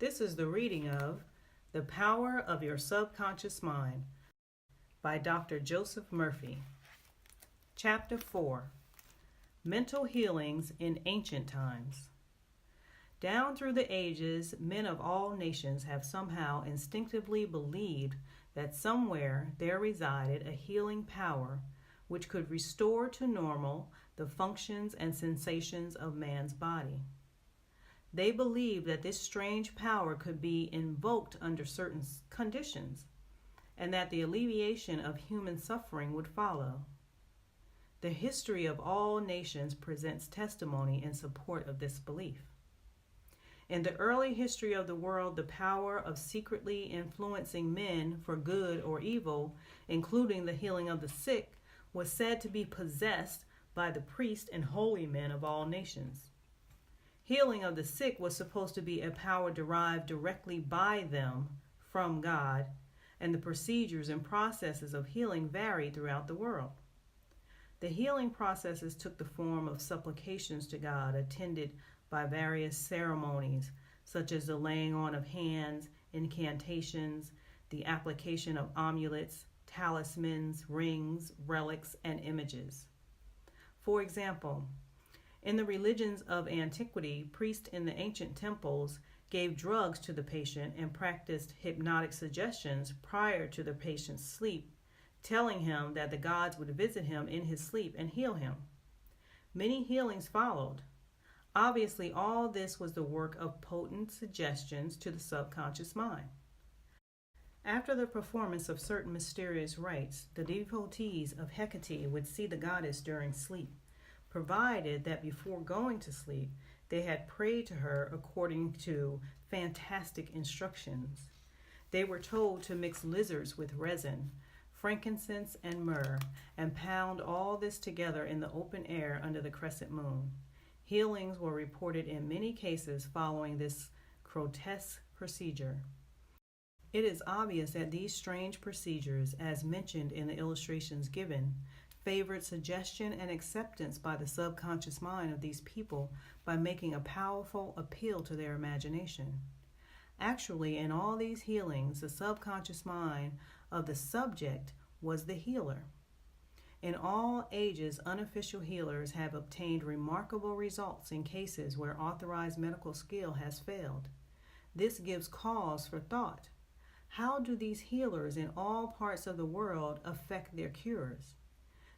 This is the reading of The Power of Your Subconscious Mind by Dr. Joseph Murphy. Chapter 4, Mental Healings in Ancient Times. Down through the ages, men of all nations have somehow instinctively believed that somewhere there resided a healing power which could restore to normal the functions and sensations of man's body. They believed that this strange power could be invoked under certain conditions, and that the alleviation of human suffering would follow. The history of all nations presents testimony in support of this belief. In the early history of the world, the power of secretly influencing men for good or evil, including the healing of the sick, was said to be possessed by the priests and holy men of all nations. Healing of the sick was supposed to be a power derived directly by them from God, and the procedures and processes of healing varied throughout the world. The healing processes took the form of supplications to God, attended by various ceremonies, such as the laying on of hands, incantations, the application of amulets, talismans, rings, relics, and images. For example, in the religions of antiquity, priests in the ancient temples gave drugs to the patient and practiced hypnotic suggestions prior to the patient's sleep, telling him that the gods would visit him in his sleep and heal him. Many healings followed. Obviously, all this was the work of potent suggestions to the subconscious mind. After the performance of certain mysterious rites, the devotees of Hecate would see the goddess during sleep, provided that before going to sleep, they had prayed to her according to fantastic instructions. They were told to mix lizards with resin, frankincense, and myrrh, and pound all this together in the open air under the crescent moon. Healings were reported in many cases following this grotesque procedure. It is obvious that these strange procedures, as mentioned in the illustrations given, favored suggestion and acceptance by the subconscious mind of these people by making a powerful appeal to their imagination. Actually, in all these healings, the subconscious mind of the subject was the healer. In all ages, unofficial healers have obtained remarkable results in cases where authorized medical skill has failed. This gives cause for thought. How do these healers in all parts of the world affect their cures?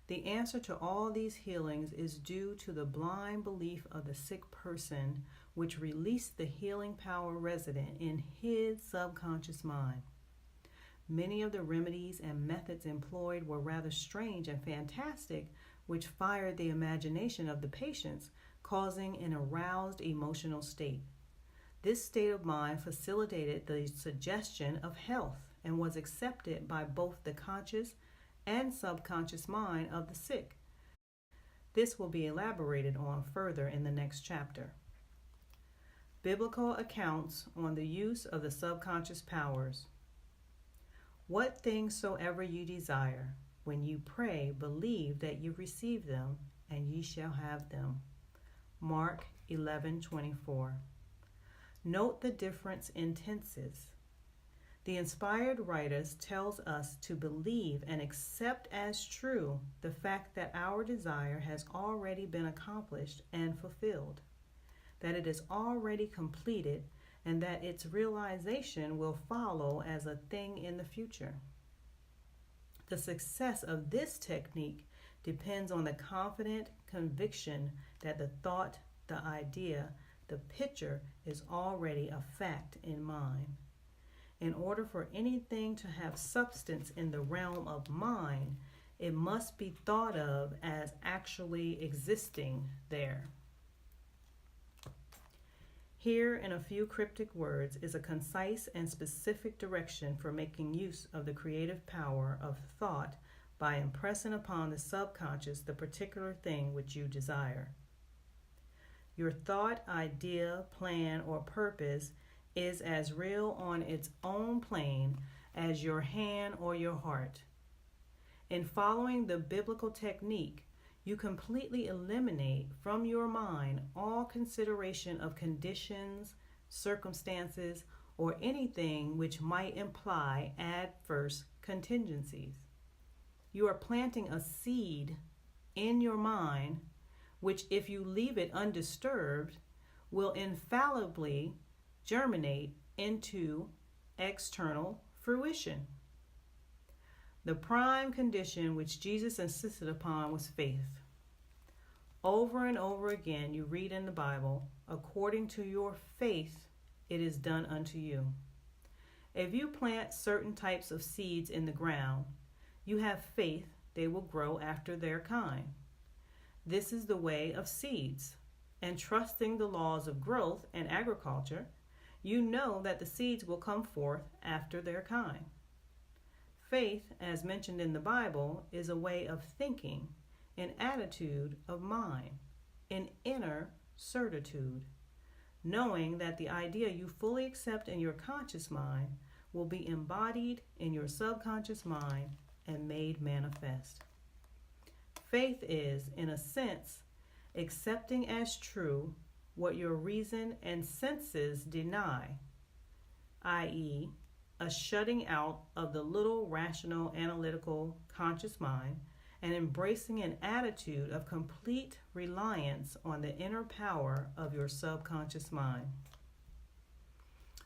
The answer to all these healings is due to the blind belief of the sick person, which released the healing power resident in his subconscious mind. Many of the remedies and methods employed were rather strange and fantastic, which fired the imagination of the patients, causing an aroused emotional state. This state of mind facilitated the suggestion of health and was accepted by both the conscious and subconscious mind of the sick. This will be elaborated on further in the next chapter. Biblical accounts on the use of the subconscious powers. What things soever you desire, when you pray, believe that you receive them, and ye shall have them. Mark 11:24. Note the difference in tenses. The inspired writers tells us to believe and accept as true the fact that our desire has already been accomplished and fulfilled, that it is already completed, and that its realization will follow as a thing in the future. The success of this technique depends on the confident conviction that the thought, the idea, the picture is already a fact in mind. In order for anything to have substance in the realm of mind, it must be thought of as actually existing there. Here, in a few cryptic words, is a concise and specific direction for making use of the creative power of thought by impressing upon the subconscious the particular thing which you desire. Your thought, idea, plan, or purpose is as real on its own plane as your hand or your heart. In following the biblical technique, you completely eliminate from your mind all consideration of conditions, circumstances, or anything which might imply adverse contingencies. You are planting a seed in your mind, which, if you leave it undisturbed, will infallibly germinate into external fruition. The prime condition which Jesus insisted upon was faith. Over and over again, you read in the Bible, according to your faith, it is done unto you. If you plant certain types of seeds in the ground, you have faith they will grow after their kind. This is the way of seeds, and trusting the laws of growth and agriculture, you know that the seeds will come forth after their kind. Faith, as mentioned in the Bible, is a way of thinking, an attitude of mind, an inner certitude, knowing that the idea you fully accept in your conscious mind will be embodied in your subconscious mind and made manifest. Faith is, in a sense, accepting as true what your reason and senses deny, i.e., a shutting out of the little rational, analytical, conscious mind and embracing an attitude of complete reliance on the inner power of your subconscious mind.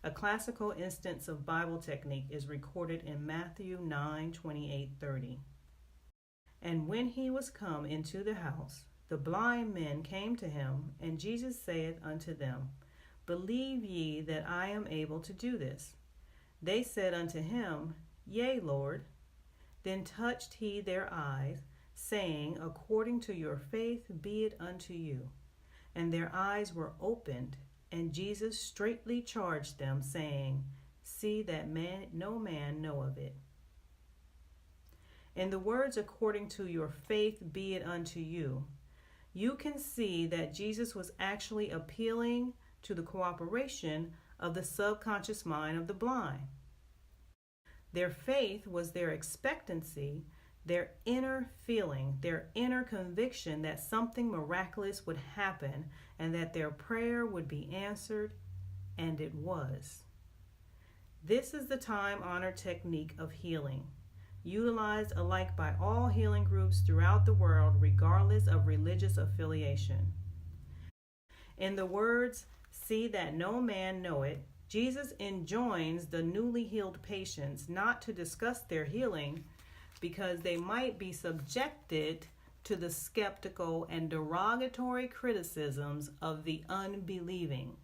A classical instance of Bible technique is recorded in Matthew 9:28-30. And when he was come into the house, the blind men came to him, and Jesus saith unto them, Believe ye that I am able to do this? They said unto him, Yea, Lord. Then touched he their eyes, saying, According to your faith be it unto you. And their eyes were opened, and Jesus straitly charged them, saying, See that no man know of it. In the words, according to your faith be it unto you, you can see that Jesus was actually appealing to the cooperation of the subconscious mind of the blind. Their faith was their expectancy, their inner feeling, their inner conviction that something miraculous would happen and that their prayer would be answered, and it was. This is the time-honored technique of healing, utilized alike by all healing groups throughout the world, regardless of religious affiliation. In the words, See that no man know it, Jesus enjoins the newly healed patients not to discuss their healing because they might be subjected to the skeptical and derogatory criticisms of the unbelieving.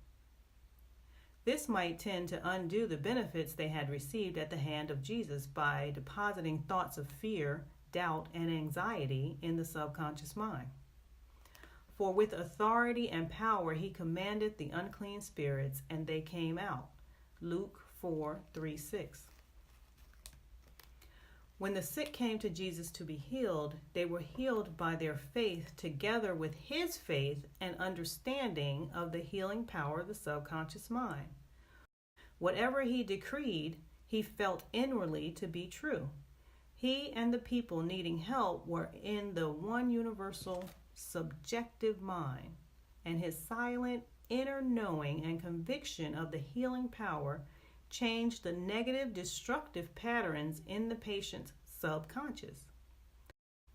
This might tend to undo the benefits they had received at the hand of Jesus by depositing thoughts of fear, doubt, and anxiety in the subconscious mind. For with authority and power he commanded the unclean spirits, and they came out. Luke 4:3-6. When the sick came to Jesus to be healed, they were healed by their faith together with his faith and understanding of the healing power of the subconscious mind. Whatever he decreed, he felt inwardly to be true. He and the people needing help were in the one universal subjective mind, and his silent inner knowing and conviction of the healing power changed the negative destructive patterns in the patient's subconscious.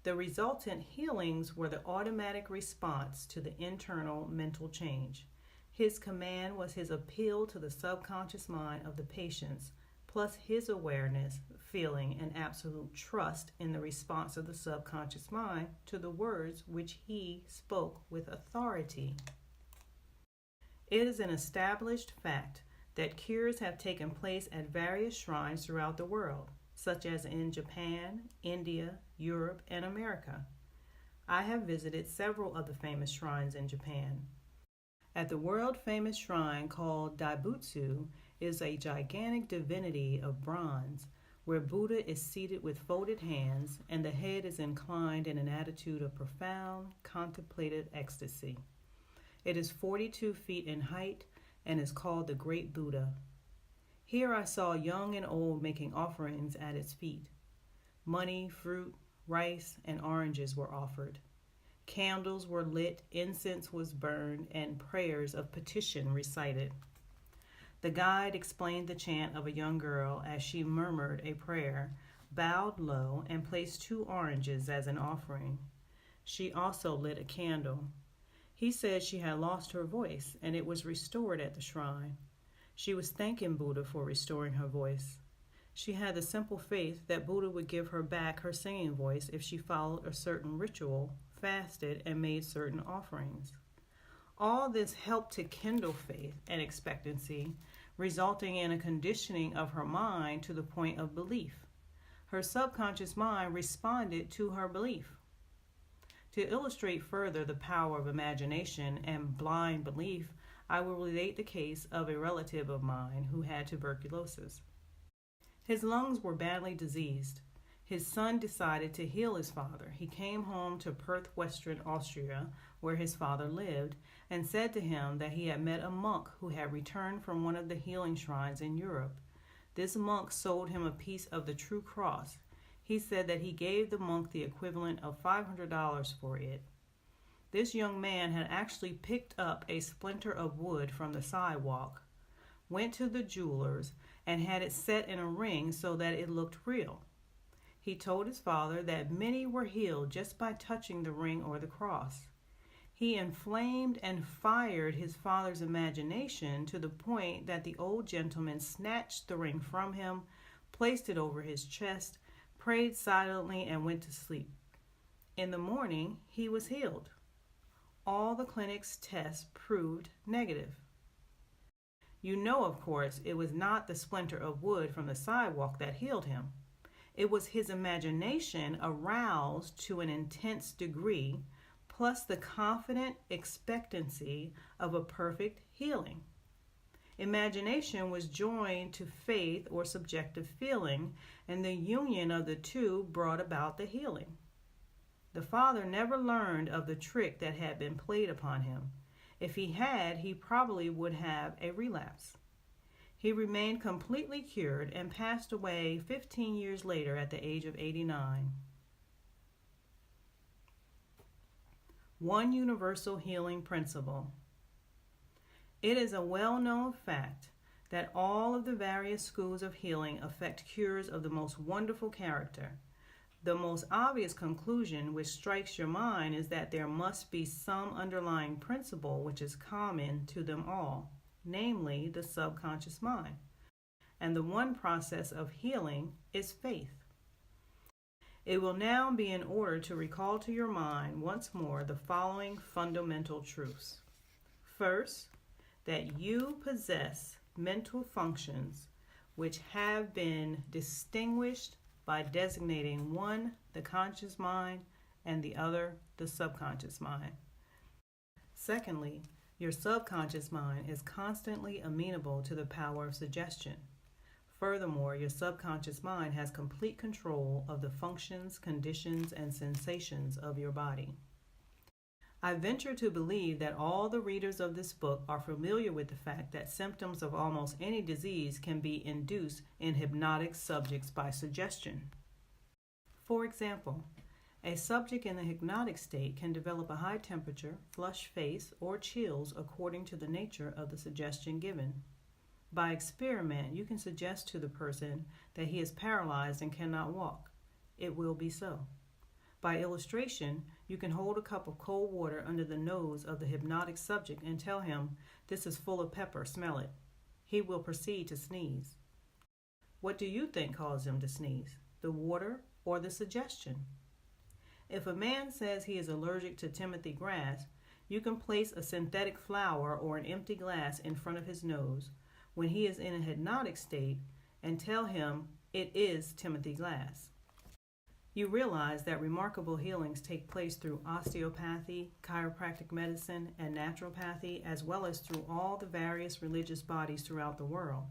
The resultant healings were the automatic response to the internal mental change. His command was his appeal to the subconscious mind of the patients, plus his awareness, feeling, and absolute trust in the response of the subconscious mind to the words which he spoke with authority. It is an established fact that cures have taken place at various shrines throughout the world, such as in Japan, India, Europe, and America. I have visited several of the famous shrines in Japan. At the world-famous shrine called Daibutsu is a gigantic divinity of bronze where Buddha is seated with folded hands and the head is inclined in an attitude of profound, contemplative ecstasy. It is 42 feet in height and is called the Great Buddha. Here I saw young and old making offerings at its feet. Money, fruit, rice, and oranges were offered. Candles were lit, incense was burned, and prayers of petition recited. The guide explained the chant of a young girl as she murmured a prayer, bowed low, and placed 2 oranges as an offering. She also lit a candle. He said she had lost her voice and it was restored at the shrine. She was thanking Buddha for restoring her voice. She had the simple faith that Buddha would give her back her singing voice if she followed a certain ritual, fasted, and made certain offerings. All this helped to kindle faith and expectancy, resulting in a conditioning of her mind to the point of belief. Her subconscious mind responded to her belief. To illustrate further the power of imagination and blind belief, I will relate the case of a relative of mine who had tuberculosis. His lungs were badly diseased. His son decided to heal his father. He came home to Perth, Western Austria, where his father lived, and said to him that he had met a monk who had returned from one of the healing shrines in Europe. This monk sold him a piece of the true cross. He said that he gave the monk the equivalent of $500 for it. This young man had actually picked up a splinter of wood from the sidewalk, went to the jeweler's, and had it set in a ring so that it looked real. He told his father that many were healed just by touching the ring or the cross. He inflamed and fired his father's imagination to the point that the old gentleman snatched the ring from him, placed it over his chest, prayed silently, and went to sleep. In the morning, he was healed. All the clinic's tests proved negative. You know, of course, it was not the splinter of wood from the sidewalk that healed him. It was his imagination aroused to an intense degree, plus the confident expectancy of a perfect healing. Imagination was joined to faith or subjective feeling, and the union of the two brought about the healing. The father never learned of the trick that had been played upon him. If he had, he probably would have a relapse. He remained completely cured and passed away 15 years later at the age of 89. One universal healing principle. It is a well-known fact that all of the various schools of healing affect cures of the most wonderful character. The most obvious conclusion which strikes your mind is that there must be some underlying principle which is common to them all, namely the subconscious mind. And the one process of healing is faith. It will now be in order to recall to your mind once more the following fundamental truths. First, that you possess mental functions which have been distinguished by designating one, the conscious mind, and the other, the subconscious mind. Secondly, your subconscious mind is constantly amenable to the power of suggestion. Furthermore, your subconscious mind has complete control of the functions, conditions, and sensations of your body. I venture to believe that all the readers of this book are familiar with the fact that symptoms of almost any disease can be induced in hypnotic subjects by suggestion. For example, a subject in the hypnotic state can develop a high temperature, flushed face, or chills according to the nature of the suggestion given. By experiment, you can suggest to the person that he is paralyzed and cannot walk. It will be so. By illustration, you can hold a cup of cold water under the nose of the hypnotic subject and tell him, "This is full of pepper, smell it." He will proceed to sneeze. What do you think caused him to sneeze? The water or the suggestion? If a man says he is allergic to Timothy grass, you can place a synthetic flower or an empty glass in front of his nose when he is in a hypnotic state and tell him it is Timothy glass. You realize that remarkable healings take place through osteopathy, chiropractic medicine, and naturopathy, as well as through all the various religious bodies throughout the world.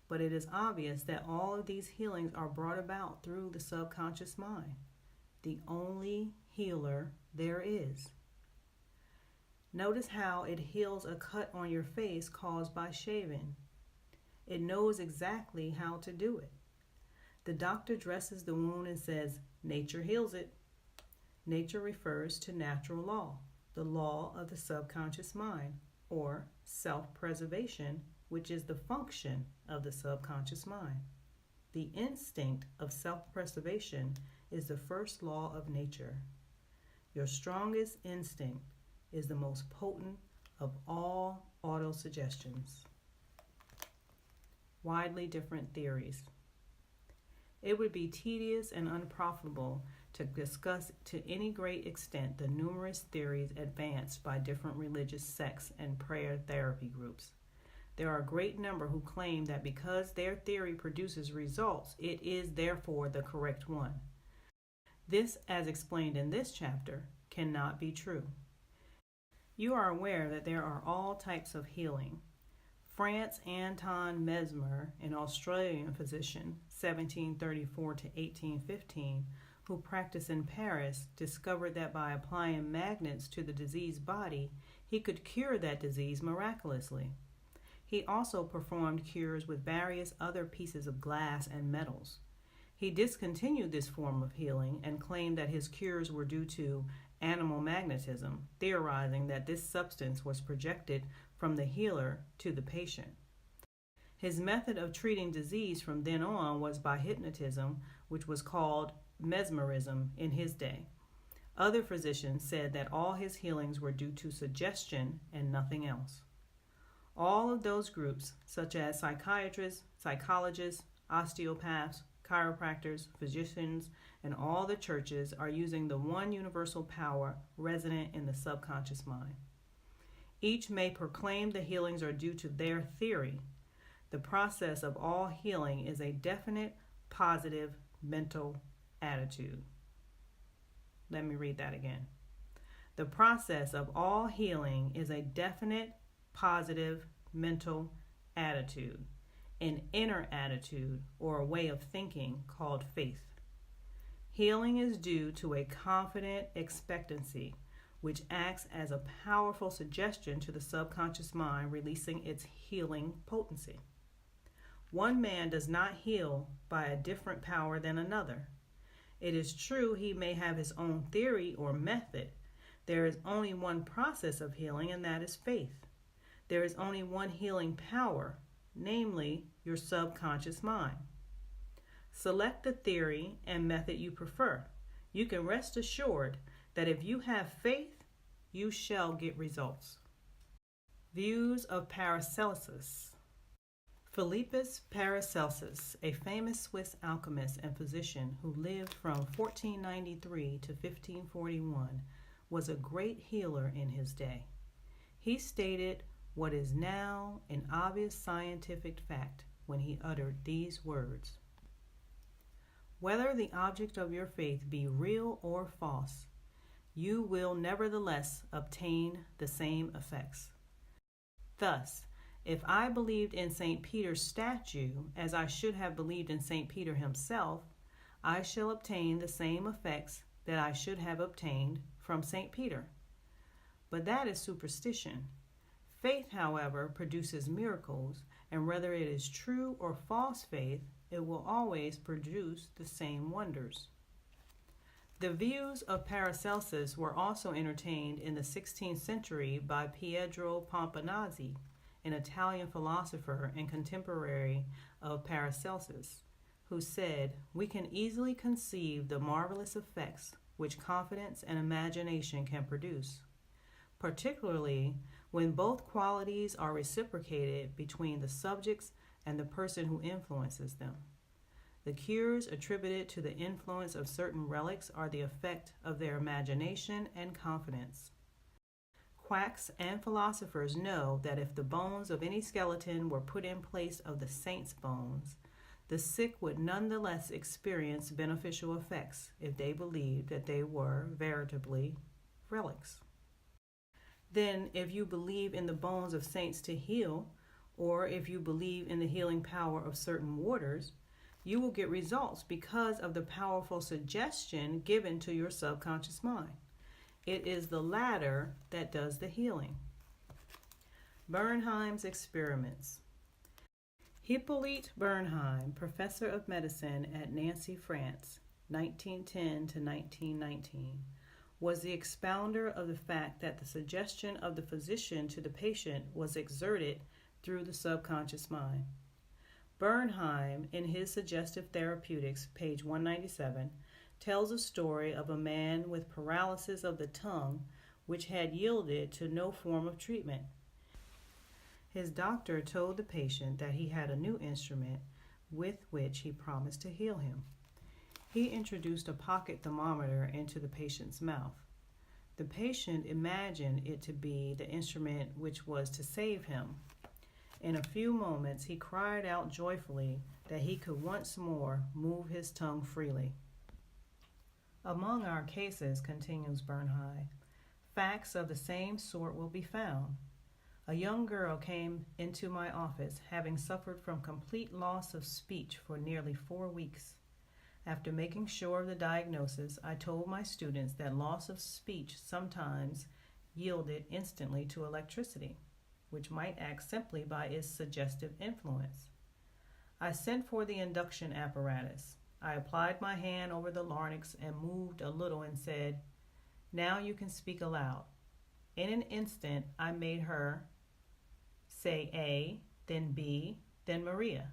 But it is obvious that all of these healings are brought about through the subconscious mind, the only healer there is. Notice how it heals a cut on your face caused by shaving. It knows exactly how to do it. The doctor dresses the wound and says, "Nature heals it." Nature refers to natural law, the law of the subconscious mind, or self-preservation which is the function of the subconscious mind. The instinct of self-preservation is the first law of nature. Your strongest instinct is the most potent of all autosuggestions. Widely different theories. It would be tedious and unprofitable to discuss to any great extent the numerous theories advanced by different religious sects and prayer therapy groups. There are a great number who claim that because their theory produces results, it is therefore the correct one. This, as explained in this chapter, cannot be true. You are aware that there are all types of healing. Franz Anton Mesmer, an Australian physician, 1734 to 1815, who practiced in Paris, discovered that by applying magnets to the diseased body, he could cure that disease miraculously. He also performed cures with various other pieces of glass and metals. He discontinued this form of healing and claimed that his cures were due to animal magnetism, theorizing that this substance was projected from the healer to the patient. His method of treating disease from then on was by hypnotism, which was called mesmerism in his day. Other physicians said that all his healings were due to suggestion and nothing else. All of those groups, such as psychiatrists, psychologists, osteopaths, chiropractors, physicians, and all the churches are using the one universal power resident in the subconscious mind. Each may proclaim the healings are due to their theory. The process of all healing is a definite, positive mental attitude. Let me read that again. The process of all healing is a definite, positive mental attitude, an inner attitude or a way of thinking called faith. Healing is due to a confident expectancy, which acts as a powerful suggestion to the subconscious mind, releasing its healing potency. One man does not heal by a different power than another. It is true he may have his own theory or method. There is only one process of healing, and that is faith. There is only one healing power, namely your subconscious mind. Select the theory and method you prefer. You can rest assured that if you have faith, you shall get results. Views of Paracelsus. Philippus Paracelsus, a famous Swiss alchemist and physician who lived from 1493 to 1541, was a great healer in his day. He stated what is now an obvious scientific fact when he uttered these words: "Whether the object of your faith be real or false, you will nevertheless obtain the same effects. Thus, if I believed in St. Peter's statue as I should have believed in St. Peter himself, I shall obtain the same effects that I should have obtained from St. Peter. But that is superstition. Faith, however, produces miracles, and whether it is true or false faith, it will always produce the same wonders." The views of Paracelsus were also entertained in the 16th century by Pietro Pomponazzi, an Italian philosopher and contemporary of Paracelsus, who said, "We can easily conceive the marvelous effects which confidence and imagination can produce, particularly when both qualities are reciprocated between the subjects and the person who influences them. The cures attributed to the influence of certain relics are the effect of their imagination and confidence. Quacks and philosophers know that if the bones of any skeleton were put in place of the saint's bones, the sick would nonetheless experience beneficial effects if they believed that they were veritably relics. Then, if you believe in the bones of saints to heal, or if you believe in the healing power of certain waters, you will get results because of the powerful suggestion given to your subconscious mind. It is the latter that does the healing." Bernheim's experiments. Hippolyte Bernheim, professor of medicine at Nancy, France, 1910 to 1919, was the expounder of the fact that the suggestion of the physician to the patient was exerted through the subconscious mind. Bernheim, in his Suggestive Therapeutics, page 197, tells a story of a man with paralysis of the tongue which had yielded to no form of treatment. His doctor told the patient that he had a new instrument with which he promised to heal him. He introduced a pocket thermometer into the patient's mouth. The patient imagined it to be the instrument which was to save him. In a few moments, he cried out joyfully that he could once more move his tongue freely. Among our cases, continues Bernheim, facts of the same sort will be found. A young girl came into my office having suffered from complete loss of speech for nearly 4 weeks. After making sure of the diagnosis, I told my students that loss of speech sometimes yielded instantly to electricity, which might act simply by its suggestive influence. I sent for the induction apparatus. I applied my hand over the larynx and moved a little and said, "Now you can speak aloud." In an instant, I made her say A, then B, then Maria.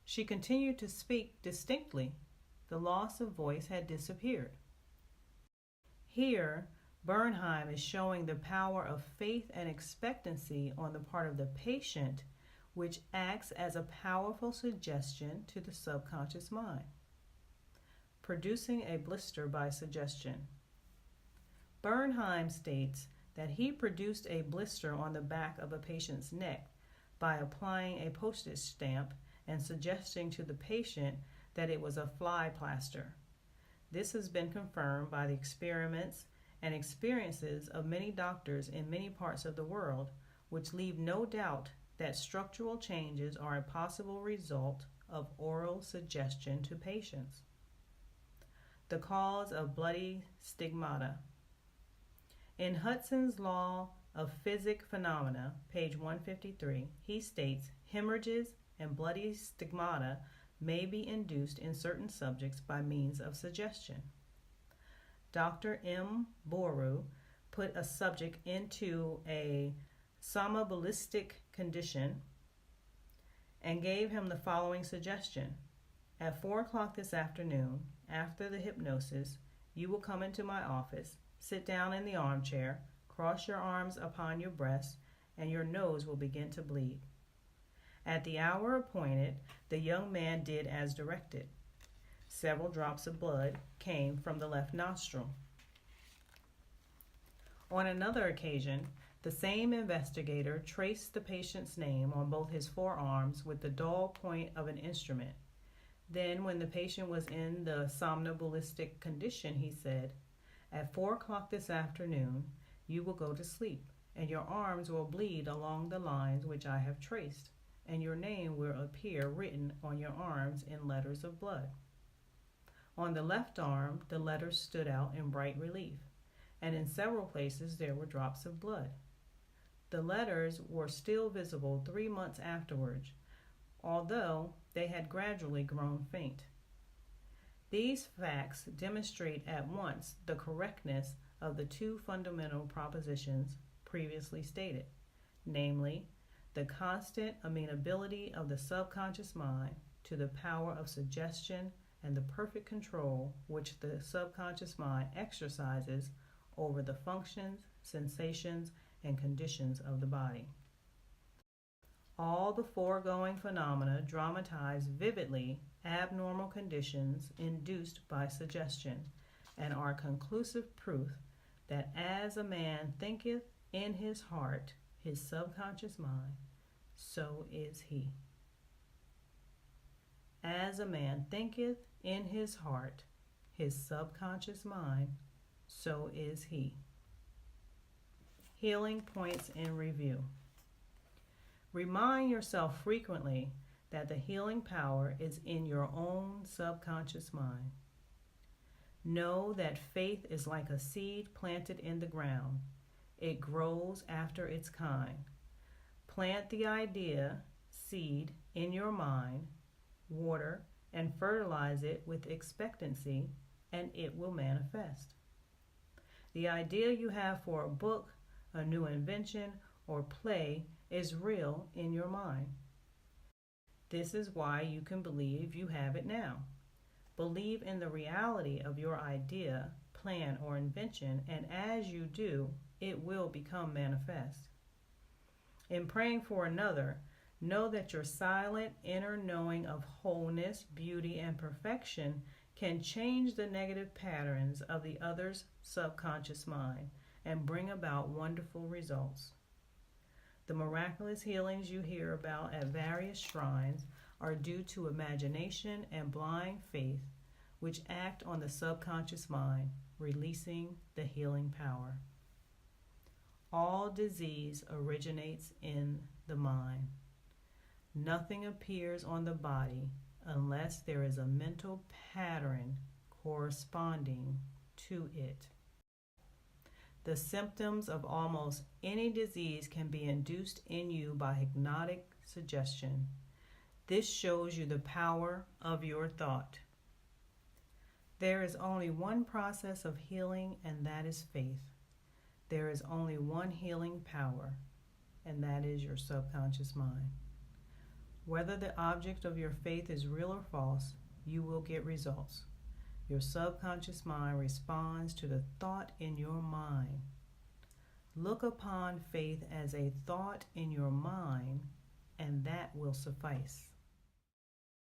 She continued to speak distinctly. The loss of voice had disappeared. Here, Bernheim is showing the power of faith and expectancy on the part of the patient, which acts as a powerful suggestion to the subconscious mind. Producing a blister by suggestion. Bernheim states that he produced a blister on the back of a patient's neck by applying a postage stamp and suggesting to the patient that it was a fly plaster. This has been confirmed by the experiments and experiences of many doctors in many parts of the world, which leave no doubt that structural changes are a possible result of oral suggestion to patients. The cause of bloody stigmata. In Hudson's Law of Physic Phenomena, page 153, he states hemorrhages and bloody stigmata may be induced in certain subjects by means of suggestion. Dr. M. Boru put a subject into a somnambulistic condition and gave him the following suggestion. At 4 o'clock this afternoon, after the hypnosis, you will come into my office, sit down in the armchair, cross your arms upon your breast, and your nose will begin to bleed. At the hour appointed, the young man did as directed. Several drops of blood came from the left nostril. On another occasion, the same investigator traced the patient's name on both his forearms with the dull point of an instrument. Then, when the patient was in the somnambulistic condition, he said, "At 4 o'clock this afternoon, you will go to sleep, and your arms will bleed along the lines which I have traced, and your name will appear written on your arms in letters of blood." On the left arm, the letters stood out in bright relief, and in several places there were drops of blood. The letters were still visible 3 months afterwards, although they had gradually grown faint. These facts demonstrate at once the correctness of the 2 fundamental propositions previously stated, namely, the constant amenability of the subconscious mind to the power of suggestion and the perfect control which the subconscious mind exercises over the functions, sensations, and conditions of the body. All the foregoing phenomena dramatize vividly abnormal conditions induced by suggestion and are conclusive proof that as a man thinketh in his heart, his subconscious mind, so is he. As a man thinketh in his heart, his subconscious mind, so is he. Healing points in review. Remind yourself frequently that the healing power is in your own subconscious mind. Know that faith is like a seed planted in the ground. It grows after its kind. Plant the idea, seed, in your mind, water, and fertilize it with expectancy, and it will manifest. The idea you have for a book, a new invention, or play is real in your mind. This is why you can believe you have it now. Believe in the reality of your idea, plan, or invention, and as you do, it will become manifest. In praying for another, know that your silent inner knowing of wholeness, beauty, and perfection can change the negative patterns of the other's subconscious mind and bring about wonderful results. The miraculous healings you hear about at various shrines are due to imagination and blind faith, which act on the subconscious mind, releasing the healing power. All disease originates in the mind. Nothing appears on the body unless there is a mental pattern corresponding to it. The symptoms of almost any disease can be induced in you by hypnotic suggestion. This shows you the power of your thought. There is only one process of healing, and that is faith. There is only one healing power, and that is your subconscious mind. Whether the object of your faith is real or false, you will get results. Your subconscious mind responds to the thought in your mind. Look upon faith as a thought in your mind, and that will suffice.